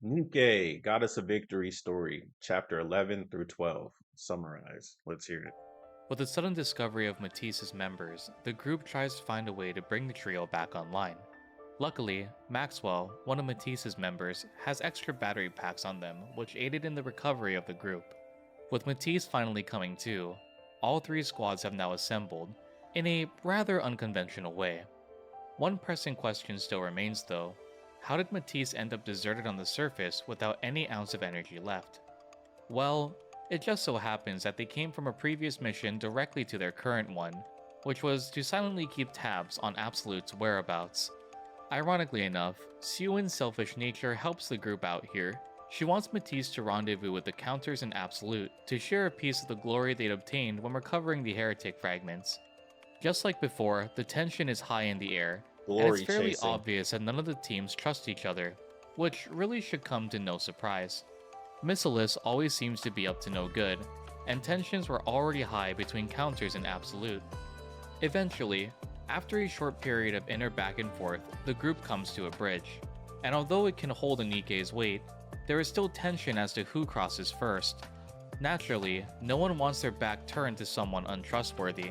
NIKKE got us a victory story, chapter 11 through 12. Summarize. Let's hear it. With the sudden discovery of Matisse's members, the group tries to find a way to bring the trio back online. Luckily, Maxwell, one of Matisse's members, has extra battery packs on them, which aided in the recovery of the group. With Matisse finally coming to, all three squads have now assembled, in a rather unconventional way. One pressing question still remains though: how did Matisse end up deserted on the surface without any ounce of energy left? Well, it just so happens that they came from a previous mission directly to their current one, which was to silently keep tabs on Absolute's whereabouts. Ironically enough, Siwin's selfish nature helps the group out here. She wants Matisse to rendezvous with the Counters and Absolute to share a piece of the glory they'd obtained when recovering the heretic fragments. Just like before, the tension is high in the air, and it's Glory fairly chasing. obvious that none of the teams trust each other, which really should come to no surprise. Missilis always seems to be up to no good, and tensions were already high between Counters and Absolute. Eventually, after a short period of inner back and forth, the group comes to a bridge, and although it can hold a NIKKE's weight, there is still tension as to who crosses first. Naturally, no one wants their back turned to someone untrustworthy.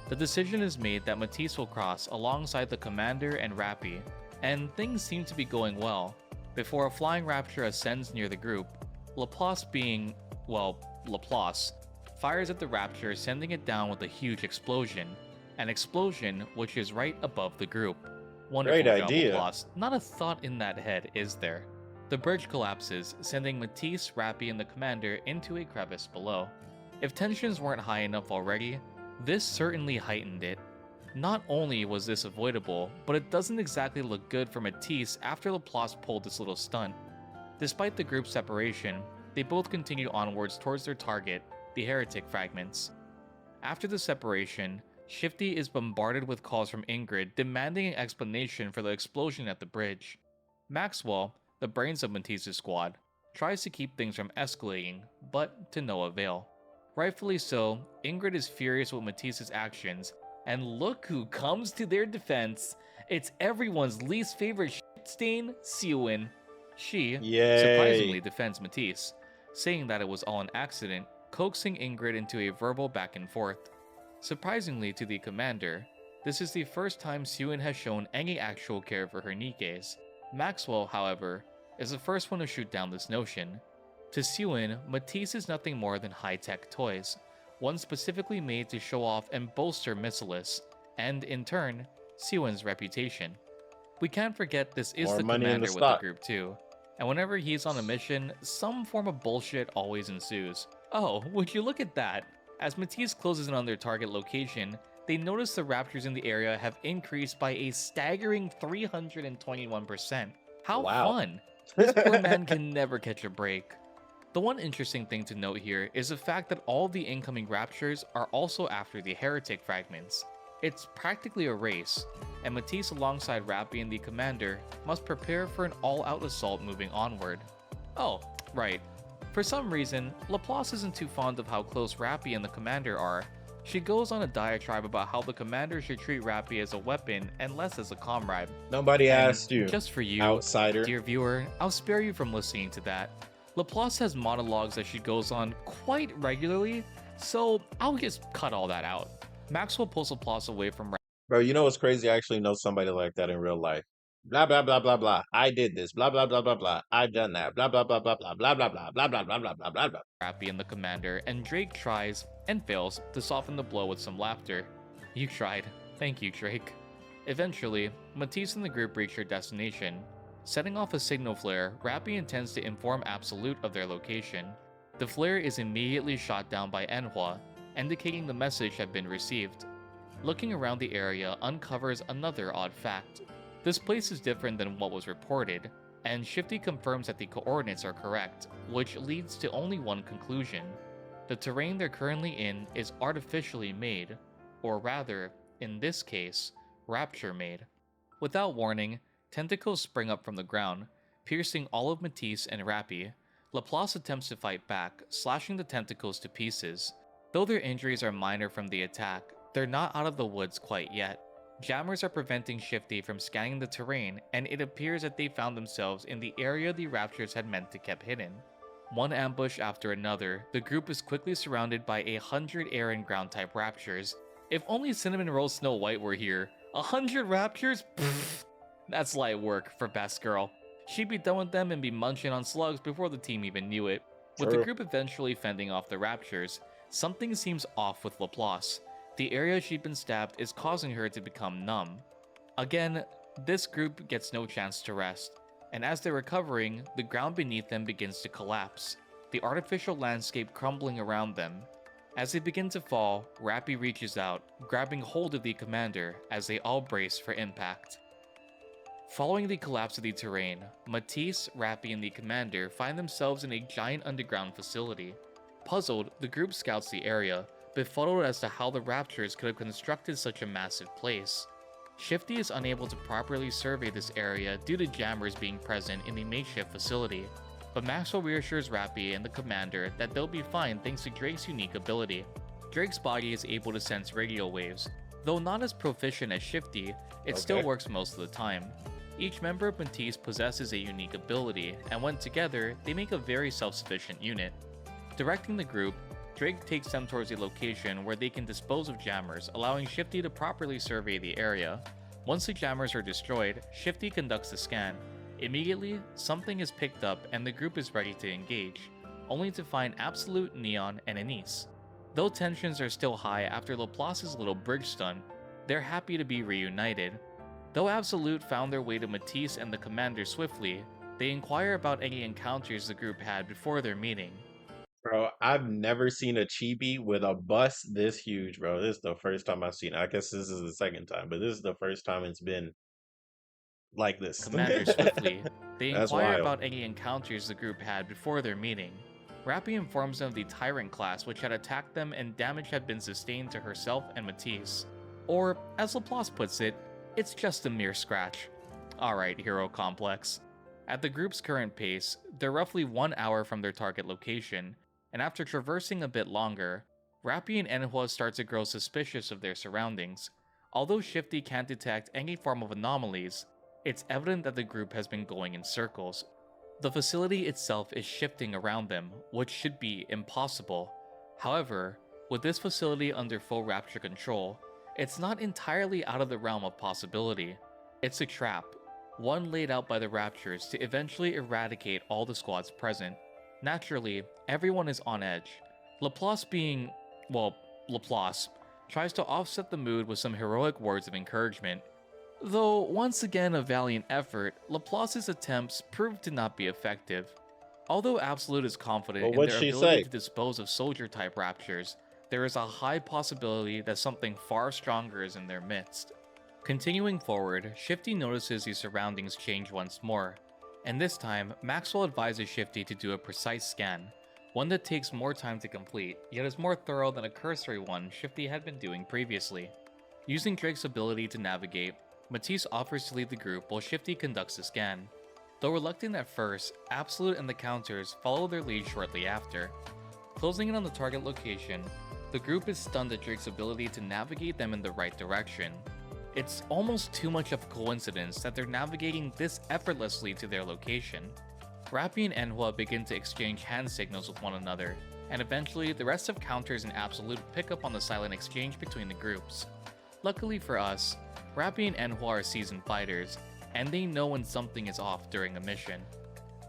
The decision is made that Matisse will cross alongside the Commander and Rappy, and things seem to be going well, before a flying rapture ascends near the group. Laplace Laplace, fires at the rapture, sending it down with a huge explosion. An explosion which is right above the group. Great Wonderful job, idea. Laplace. Not a thought in that head, is there? The bridge collapses, sending Matisse, Rappy, and the Commander into a crevice below. If tensions weren't high enough already, this certainly heightened it. Not only was this avoidable, but it doesn't exactly look good for Matisse after Laplace pulled this little stunt. Despite the group's separation, they both continue onwards towards their target, the heretic fragments. After the separation, Shifty is bombarded with calls from Ingrid demanding an explanation for the explosion at the bridge. Maxwell, the brains of Matisse's squad, tries to keep things from escalating, but to no avail. Rightfully so, Ingrid is furious with Matisse's actions, and look who comes to their defense. It's everyone's least favorite shit stain, Siwin. She, Yay. surprisingly, defends Matisse, saying that it was all an accident, coaxing Ingrid into a verbal back and forth. Surprisingly to the Commander, this is the first time Siwin has shown any actual care for her NIKKEs. Maxwell, however, is the first one to shoot down this notion. To Siwin, Matisse is nothing more than high-tech toys, one specifically made to show off and bolster Missilis, and in turn, Siwin's reputation. We can't forget this is More the money in the Commander with the stock. group too, and whenever he's on a mission, some form of bullshit always ensues. Oh, would you look at that? As Matisse closes in on their target location, they notice the raptors in the area have increased by a staggering 321%. How Wow. fun! This poor man can never catch a break. The one interesting thing to note here is the fact that all the incoming raptures are also after the heretic fragments. It's practically a race, and Matisse alongside Rappy and the Commander must prepare for an all-out assault moving onward. Oh, right. For some reason, Laplace isn't too fond of how close Rappy and the Commander are. She goes on a diatribe about how the Commander should treat Rappy as a weapon and less as a comrade. Nobody And asked you, just for you, outsider. dear viewer, I'll spare you from listening to that. Laplace has monologues that she goes on quite regularly, so I'll just cut all that out. Maxwell pulls Laplace away from Bro, you know what's crazy? I actually know somebody like that in real life. Blah blah blah blah blah. I did this. Blah blah blah blah blah. I've done that. Blah blah blah blah blah blah blah blah blah blah blah blah blah blah blah. Rappy and the Commander, and Drake tries, and fails, to soften the blow with some laughter. You tried. Thank you, Drake. Eventually, Matisse and the group reach their destination. Setting off a signal flare, Rappy intends to inform Absolute of their location. The flare is immediately shot down by Enhua, indicating the message had been received. Looking around the area uncovers another odd fact. This place is different than what was reported, and Shifty confirms that the coordinates are correct, which leads to only one conclusion. The terrain they're currently in is artificially made, or rather, in this case, rapture made. Without warning, tentacles spring up from the ground, piercing all of Matisse and Rappy. Laplace attempts to fight back, slashing the tentacles to pieces. Though their injuries are minor from the attack, they're not out of the woods quite yet. Jammers are preventing Shifty from scanning the terrain, and it appears that they found themselves in the area the Raptors had meant to keep hidden. One ambush after another, the group is quickly surrounded by 100 air and ground type Raptors. If only Cinnamon Roll Snow White were here. 100 Raptors? Pfft, that's light work for Best Girl. She'd be done with them and be munching on slugs before the team even knew it. With the True. group eventually fending off the Raptors, something seems off with Laplace. The area she'd been stabbed is causing her to become numb. Again, this group gets no chance to rest, and as they're recovering, the ground beneath them begins to collapse, the artificial landscape crumbling around them. As they begin to fall, Rappy reaches out, grabbing hold of the commander as they all brace for impact. Following the collapse of the terrain, Matisse, Rappy, and the commander find themselves in a giant underground facility. Puzzled, the group scouts the area, befuddled as to how the Raptors could have constructed such a massive place. Shifty is unable to properly survey this area due to jammers being present in the makeshift facility, but Maxwell reassures Rappy and the commander that they'll be fine thanks to Drake's unique ability. Drake's body is able to sense radio waves. Though not as proficient as Shifty, it still works most of the time. Each member of Matisse possesses a unique ability, and when together, they make a very self-sufficient unit. Directing the group, Drake takes them towards a location where they can dispose of jammers, allowing Shifty to properly survey the area. Once the jammers are destroyed, Shifty conducts a scan. Immediately, something is picked up and the group is ready to engage, only to find Absolute, Neon, and Anise. Though tensions are still high after Laplace's little bridge stunt, they're happy to be reunited. Though Absolute found their way to Matisse and the commander swiftly, they inquire about any encounters the group had before their meeting. Bro, I've never seen a chibi with a bust this huge, bro. This is the first time I've seen it. I guess this is the second time, but this is the first time it's been like this. Commander swiftly, they That's inquire wild. about any encounters the group had before their meeting. Rappy informs them of the Tyrant class which had attacked them and damage had been sustained to herself and Matisse. Or, as Laplace puts it, it's just a mere scratch. Alright, Hero Complex. At the group's current pace, they're roughly 1 hour from their target location, and after traversing a bit longer, Rappy and Enhua start to grow suspicious of their surroundings. Although Shifty can't detect any form of anomalies, it's evident that the group has been going in circles. The facility itself is shifting around them, which should be impossible. However, with this facility under full Rapture control, it's not entirely out of the realm of possibility. It's a trap, one laid out by the Raptures to eventually eradicate all the squads present. Naturally, everyone is on edge. Laplace being, well, Laplace, tries to offset the mood with some heroic words of encouragement. Though, once again a valiant effort, Laplace's attempts proved to not be effective. Although Absolute is confident Well, in what'd their she ability say? to dispose of soldier-type Raptures, there is a high possibility that something far stronger is in their midst. Continuing forward, Shifty notices the surroundings change once more, and this time, Maxwell advises Shifty to do a precise scan, one that takes more time to complete, yet is more thorough than a cursory one Shifty had been doing previously. Using Drake's ability to navigate, Matisse offers to lead the group while Shifty conducts the scan. Though reluctant at first, Absolute and the Counters follow their lead shortly after. Closing in on the target location, the group is stunned at Drake's ability to navigate them in the right direction. It's almost too much of a coincidence that they're navigating this effortlessly to their location. Rappy and Enhua begin to exchange hand signals with one another, and eventually the rest of Counters and Absolute pick up on the silent exchange between the groups. Luckily for us, Rappy and Enhua are seasoned fighters, and they know when something is off during a mission.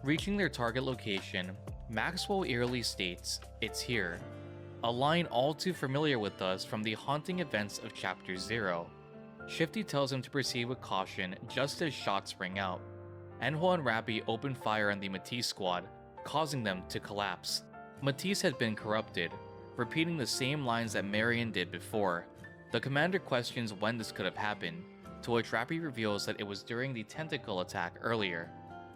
Reaching their target location, Maxwell eerily states, "It's here," a line all too familiar with us from the haunting events of Chapter 0. Shifty tells him to proceed with caution just as shots ring out. Enhua and Rappy open fire on the Matisse squad, causing them to collapse. Matisse had been corrupted, repeating the same lines that Marion did before. The commander questions when this could have happened, to which Rappy reveals that it was during the tentacle attack earlier.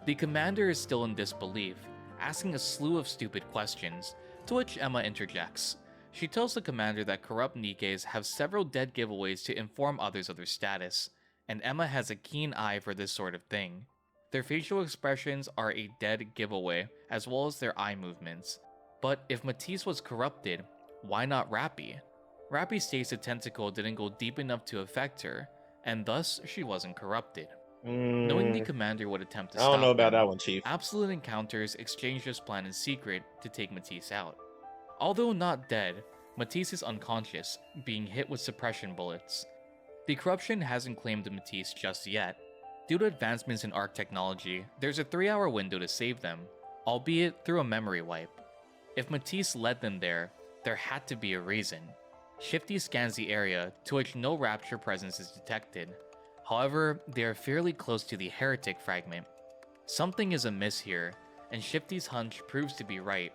The commander is still in disbelief, asking a slew of stupid questions, to which Emma interjects. She tells the commander that corrupt NIKKEs have several dead giveaways to inform others of their status, and Emma has a keen eye for this sort of thing. Their facial expressions are a dead giveaway, as well as their eye movements. But if Matisse was corrupted, why not Rappy? Rappy states the tentacle didn't go deep enough to affect her, and thus she wasn't corrupted. Knowing the Mm, commander would attempt to I don't know stop about them, that one, Chief. Absolute Encounters exchanged this plan in secret to take Matisse out. Although not dead, Matisse is unconscious, being hit with suppression bullets. The corruption hasn't claimed Matisse just yet. Due to advancements in ARC technology, there's a 3-hour window to save them, albeit through a memory wipe. If Matisse led them there had to be a reason. Shifty scans the area, to which no Rapture presence is detected. However, they are fairly close to the Heretic fragment. Something is amiss here, and Shifty's hunch proves to be right.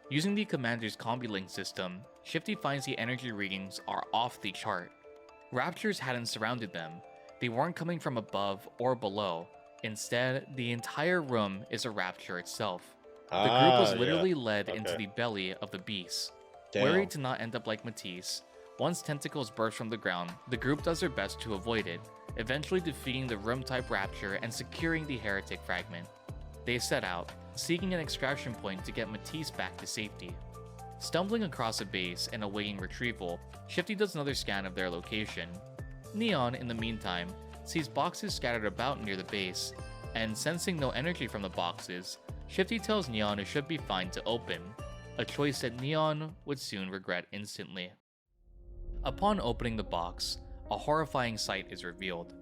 Using the commander's combi-link system, Shifty finds the energy readings are off the chart. Raptures hadn't surrounded them. They weren't coming from above or below. Instead, the entire room is a rapture itself. The group was Yeah. literally led into Okay. the belly of the beast. Damn. Worried to not end up like Matisse, once tentacles burst from the ground, the group does their best to avoid it, eventually defeating the room-type rapture and securing the Heretic fragment. They set out, seeking an extraction point to get Matisse back to safety. Stumbling across a base and awaiting retrieval, Shifty does another scan of their location. Neon, in the meantime, sees boxes scattered about near the base, and sensing no energy from the boxes, Shifty tells Neon it should be fine to open, a choice that Neon would soon regret instantly. Upon opening the box, a horrifying sight is revealed.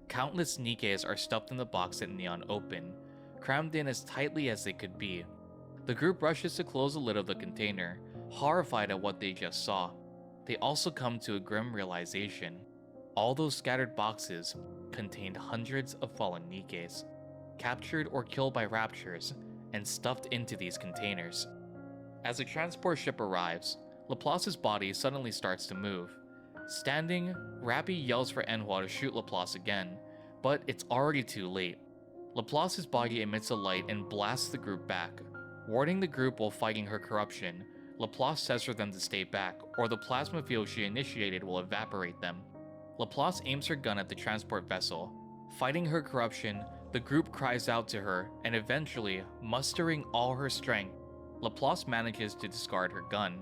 Countless NIKKEs are stuffed in the box that Neon opened, crammed in as tightly as they could be. The group rushes to close the lid of the container, horrified at what they just saw. They also come to a grim realization. All those scattered boxes contained hundreds of fallen NIKKEs, captured or killed by raptures, and stuffed into these containers. As the transport ship arrives, Laplace's body suddenly starts to move. Standing, Rappy yells for Enhua to shoot Laplace again, but it's already too late. Laplace's body emits a light and blasts the group back. Warning the group while fighting her corruption, Laplace says for them to stay back, or the plasma field she initiated will evaporate them. Laplace aims her gun at the transport vessel. Fighting her corruption, the group cries out to her, and eventually, mustering all her strength, Laplace manages to discard her gun.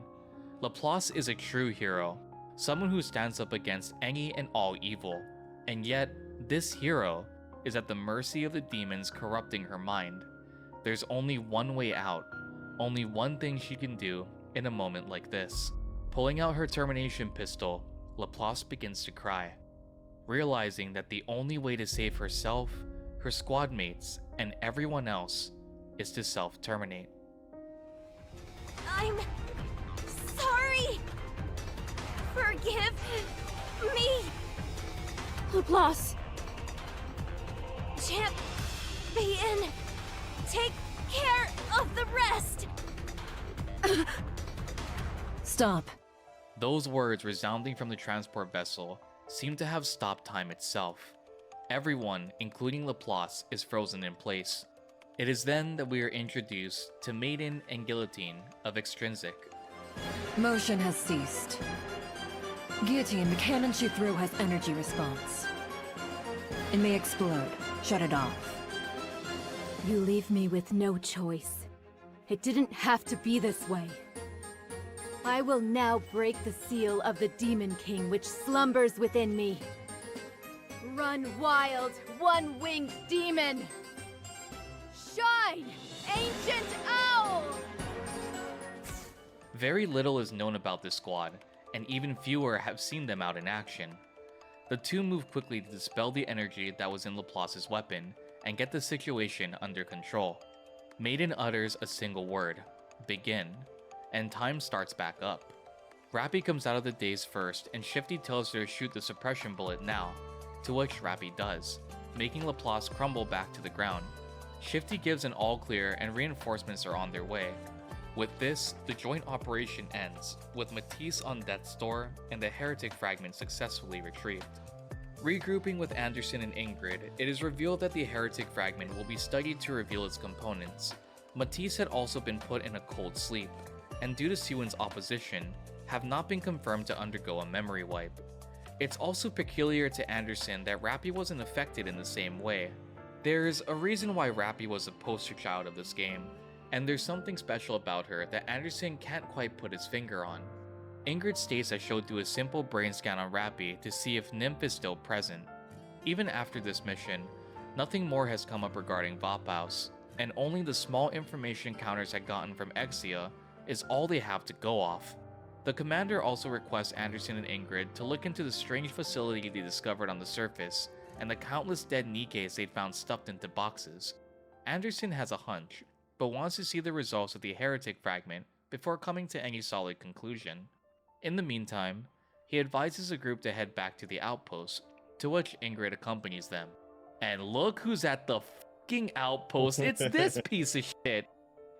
Laplace is a true hero, someone who stands up against any and all evil, and yet, this hero is at the mercy of the demons corrupting her mind. There's only one way out, only one thing she can do in a moment like this. Pulling out her termination pistol, Laplace begins to cry, realizing that the only way to save herself, her squad mates, and everyone else is to self-terminate. I'm sorry. Forgive me. Laplace! Champion, take care of the rest. Stop. Those words resounding from the transport vessel seem to have stopped time itself. Everyone, including Laplace, is frozen in place. It is then that we are introduced to Maiden and Guillotine of Extrinsic. Motion has ceased. Guillotine, the cannon she threw has energy response. It may explode. Shut it off. You leave me with no choice. It didn't have to be this way. I will now break the seal of the Demon King which slumbers within me. Run wild, one-winged demon! Shine, ancient owl! Very little is known about this squad, and even fewer have seen them out in action. The two move quickly to dispel the energy that was in Laplace's weapon and get the situation under control. Maiden utters a single word, begin, and time starts back up. Rappy comes out of the daze first, and Shifty tells her to shoot the suppression bullet now, to which Rappy does, making Laplace crumble back to the ground. Shifty gives an all clear and reinforcements are on their way. With this, the joint operation ends, with Matisse on death's door and the Heretic fragment successfully retrieved. Regrouping with Anderson and Ingrid, it is revealed that the Heretic fragment will be studied to reveal its components. Matisse had also been put in a cold sleep, and due to Siwon's opposition, have not been confirmed to undergo a memory wipe. It's also peculiar to Anderson that Rappy wasn't affected in the same way. There's a reason why Rappy was the poster child of this game, and there's something special about her that Anderson can't quite put his finger on. Ingrid states that she'll do a simple brain scan on Rappy to see if Nymph is still present. Even after this mission, nothing more has come up regarding Vaphaus, and only the small information counters had gotten from Exia is all they have to go off. The commander also requests Anderson and Ingrid to look into the strange facility they discovered on the surface and the countless dead Nikkes they'd found stuffed into boxes. Anderson has a hunch, but wants to see the results of the heretic fragment before coming to any solid conclusion. In the meantime, he advises the group to head back to the outpost, to which Ingrid accompanies them. And look who's at the fucking outpost, it's this piece of shit!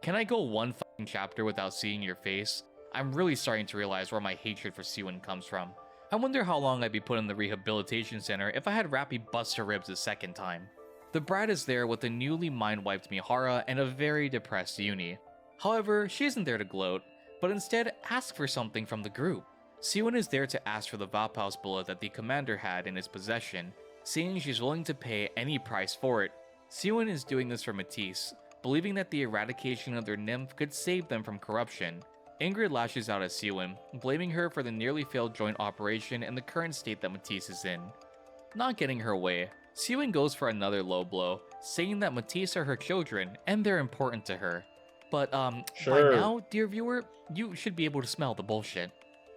Can I go one fucking chapter without seeing your face? I'm really starting to realize where my hatred for Siwon comes from. I wonder how long I'd be put in the rehabilitation center if I had Rappy bust her ribs a second time. The brat is there with a newly mind-wiped Mihara and a very depressed Uni. However, she isn't there to gloat, but instead ask for something from the group. Siwon is there to ask for the Vaphaus bullet that the commander had in his possession, saying she's willing to pay any price for it. Siwon is doing this for Matisse, believing that the eradication of their nymph could save them from corruption. Ingrid lashes out at Siwon, blaming her for the nearly failed joint operation and the current state that Matisse is in. Not getting her way, Siwon goes for another low blow, saying that Matisse are her children and they're important to her. But Sure. by now, dear viewer, you should be able to smell the bullshit.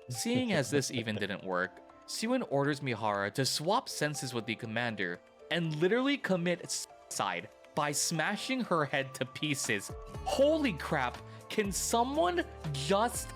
Seeing as this even didn't work, Siwon orders Mihara to swap senses with the commander and literally commit suicide by smashing her head to pieces. Holy crap, can someone just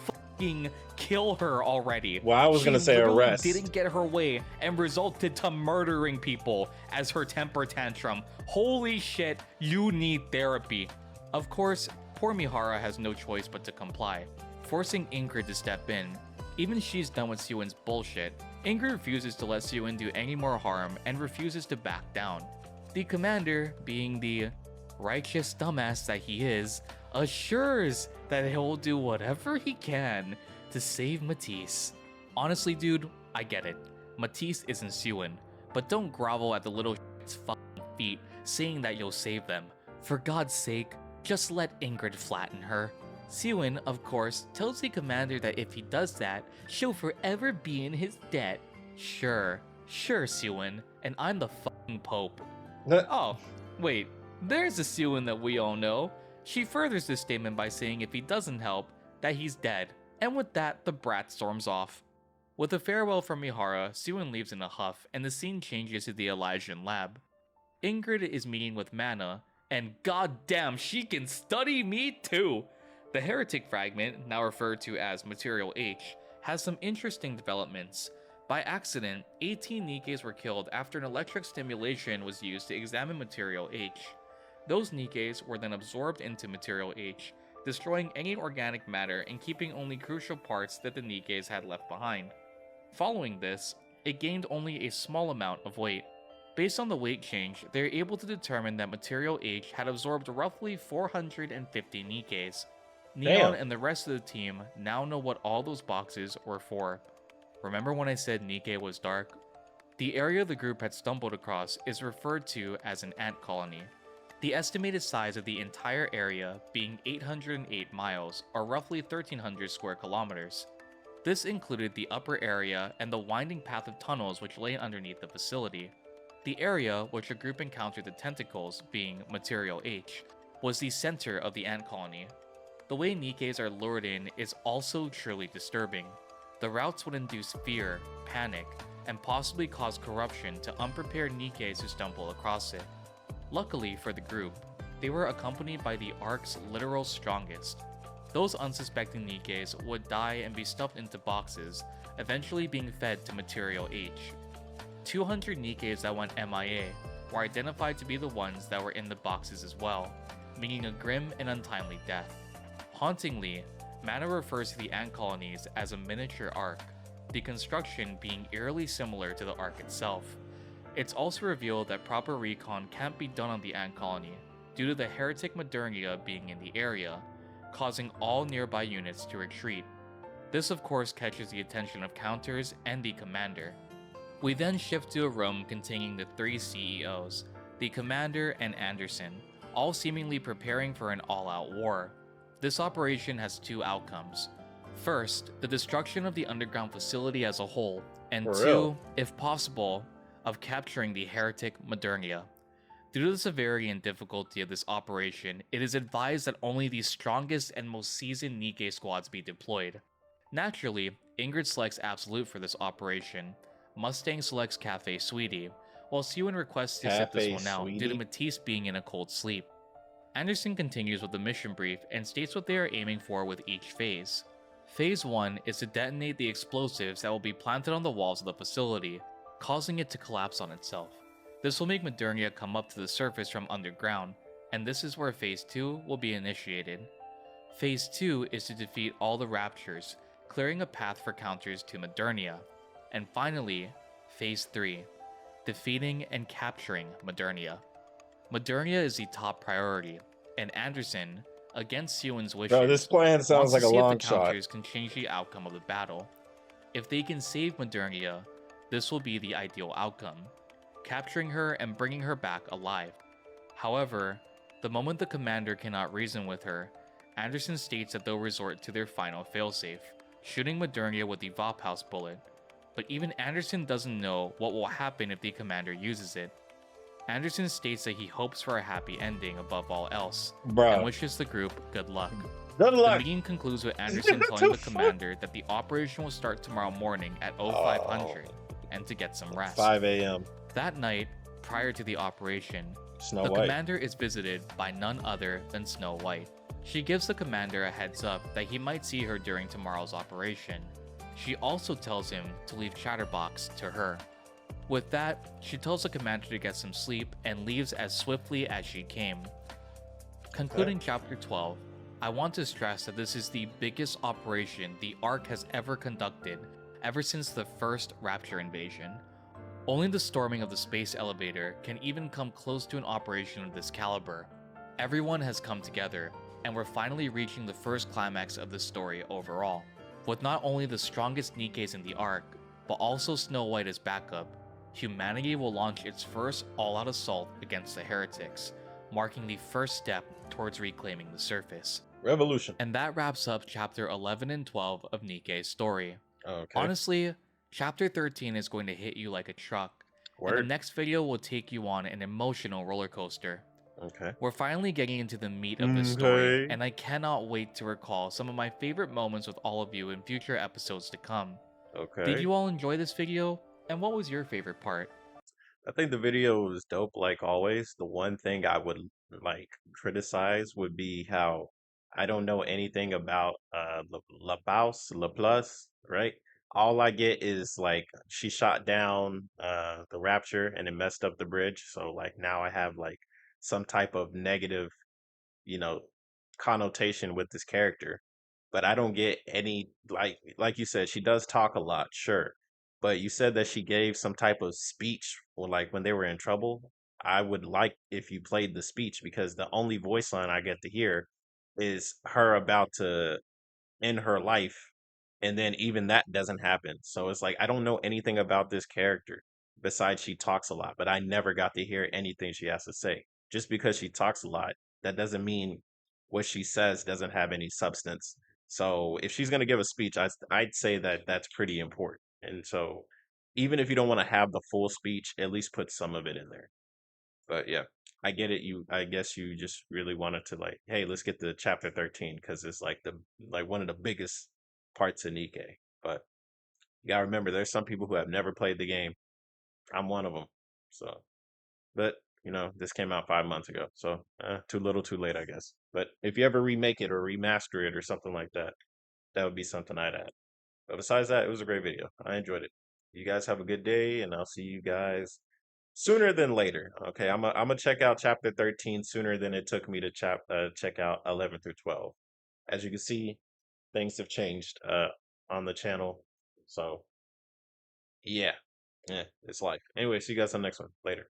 fucking kill her already? Well, I was gonna say literally arrest. didn't get her way and resulted to murdering people as her temper tantrum. Holy shit, you need therapy. Of course, poor Mihara has no choice but to comply, forcing Ingrid to step in. Even she's done with Siwon's bullshit, Ingrid refuses to let Siwon do any more harm and refuses to back down. The commander, being the righteous dumbass that he is, assures that he'll do whatever he can to save Matisse. Honestly, dude, I get it. Matisse isn't Siwon, but don't grovel at the little shit's fucking feet saying that you'll save them. For God's sake, just let Ingrid flatten her. Siwon, of course, tells the commander that if he does that, she'll forever be in his debt. Sure, Siwon, and I'm the fucking Pope. Oh, wait, there's the Siwon that we all know. She furthers this statement by saying if he doesn't help, that he's dead. And with that, the brat storms off. With a farewell from Mihara, Siwon leaves in a huff, and the scene changes to the Elysian lab. Ingrid is meeting with Mana, and goddamn, she can study me too! The heretic fragment, now referred to as Material H, has some interesting developments. By accident, 18 Nikkes were killed after an electric stimulation was used to examine Material H. Those Nikkes were then absorbed into Material H, destroying any organic matter and keeping only crucial parts that the Nikkes had left behind. Following this, it gained only a small amount of weight. Based on the weight change, they are able to determine that Material H had absorbed roughly 450 Nikkes. Neon and the rest of the team now know what all those boxes were for. Remember when I said Nikke was dark? The area the group had stumbled across is referred to as an ant colony. The estimated size of the entire area being 808 miles, or roughly 1,300 square kilometers. This included the upper area and the winding path of tunnels which lay underneath the facility. The area which the group encountered the tentacles, being Material H, was the center of the ant colony. The way Nikkes are lured in is also truly disturbing. The routes would induce fear, panic, and possibly cause corruption to unprepared Nikkes who stumble across it. Luckily for the group, they were accompanied by the Ark's literal strongest. Those unsuspecting Nikkes would die and be stuffed into boxes, eventually being fed to Material H. 200 Nikkes that went MIA were identified to be the ones that were in the boxes as well, meaning a grim and untimely death. Hauntingly, Mana refers to the ant colonies as a miniature Ark, the construction being eerily similar to the Ark itself. It's also revealed that proper recon can't be done on the ant colony, due to the heretic Modernia being in the area, causing all nearby units to retreat. This of course catches the attention of Counters and the commander. We then shift to a room containing the three CEOs, the commander and Anderson, all seemingly preparing for an all-out war. This operation has two outcomes. First, the destruction of the underground facility as a whole, and For two, real? if possible, of capturing the heretic Modernia. Due to the severity and difficulty of this operation, it is advised that only the strongest and most seasoned Nikke squads be deployed. Naturally, Ingrid selects Absolute for this operation, Mustang selects Cafe Sweetie, while Sewin requests to sit this Cafe one out due to Sweetie. Matisse being in a cold sleep. Anderson continues with the mission brief and states what they are aiming for with each phase. Phase 1 is to detonate the explosives that will be planted on the walls of the facility, causing it to collapse on itself. This will make Modernia come up to the surface from underground, and this is where Phase 2 will be initiated. Phase 2 is to defeat all the Raptures, clearing a path for counters to Modernia. And finally, Phase 3, defeating and capturing Modernia. Modernia is the top priority, and Anderson, against Sewin's wishes, Bro, this plan sounds wants like to a see if long the shot. counters can change the outcome of the battle. If they can save Modernia, this will be the ideal outcome, capturing her and bringing her back alive. However, the moment the commander cannot reason with her, Anderson states that they'll resort to their final failsafe, shooting Modernia with the Vophouse bullet. But even Anderson doesn't know what will happen if the commander uses it. Anderson states that he hopes for a happy ending above all else, and Bro, wishes the group good luck. good The luck. meeting concludes with Anderson What telling the the fuck? commander that the operation will start tomorrow morning at 0500 and to get some rest. 5 a.m. That night, prior to the operation, Snow the White. commander is visited by none other than Snow White. She gives the commander a heads up that he might see her during tomorrow's operation. She also tells him to leave Chatterbox to her. With that, she tells the commander to get some sleep and leaves as swiftly as she came. Concluding chapter 12, I want to stress that this is the biggest operation the Ark has ever conducted ever since the first Rapture invasion. Only the storming of the space elevator can even come close to an operation of this caliber. Everyone has come together, and we're finally reaching the first climax of the story overall. With not only the strongest Nikkes in the Ark, but also Snow White as backup, humanity will launch its first all-out assault against the heretics, marking the first step towards reclaiming the surface. Revolution. And that wraps up chapter 11 and 12 of Nikke's story. Okay. Honestly, chapter 13 is going to hit you like a truck, and the Word. next video will take you on an emotional roller coaster. Okay. We're finally getting into the meat of this story, Okay. and I cannot wait to recall some of my favorite moments with all of you in future episodes to come. Okay. Did you all enjoy this video? And what was your favorite part? I think the video was dope, like always. The one thing I would like criticize would be how I don't know anything about Laplace, right? All I get is like she shot down the Rapture and it messed up the bridge. So like now I have like some type of negative, you know, connotation with this character. But I don't get any like you said, she does talk a lot, sure. But you said that she gave some type of speech or like when they were in trouble. I would like if you played the speech because the only voice line I get to hear is her about to end her life, and then even that doesn't happen. So it's like I don't know anything about this character besides she talks a lot, but I never got to hear anything she has to say. Just because she talks a lot, that doesn't mean what she says doesn't have any substance. So if she's going to give a speech, I'd say that that's pretty important. And so even if you don't want to have the full speech, at least put some of it in there. But yeah, I get it. I guess you just really wanted to like, hey, let's get to chapter 13 because it's like one of the biggest parts of Nikke. But you gotta remember, there's some people who have never played the game. I'm one of them. So, but this came out 5 months ago, so too little, too late, I guess. But if you ever remake it or remaster it or something like that, that would be something I'd add. But besides that, it was a great video. I enjoyed it. You guys have a good day, and I'll see you guys sooner than later. Okay, I'm gonna check out chapter 13 sooner than it took me to check out 11 through 12. As you can see, things have changed on the channel. So yeah, it's life. Anyway, see you guys on the next one. Later.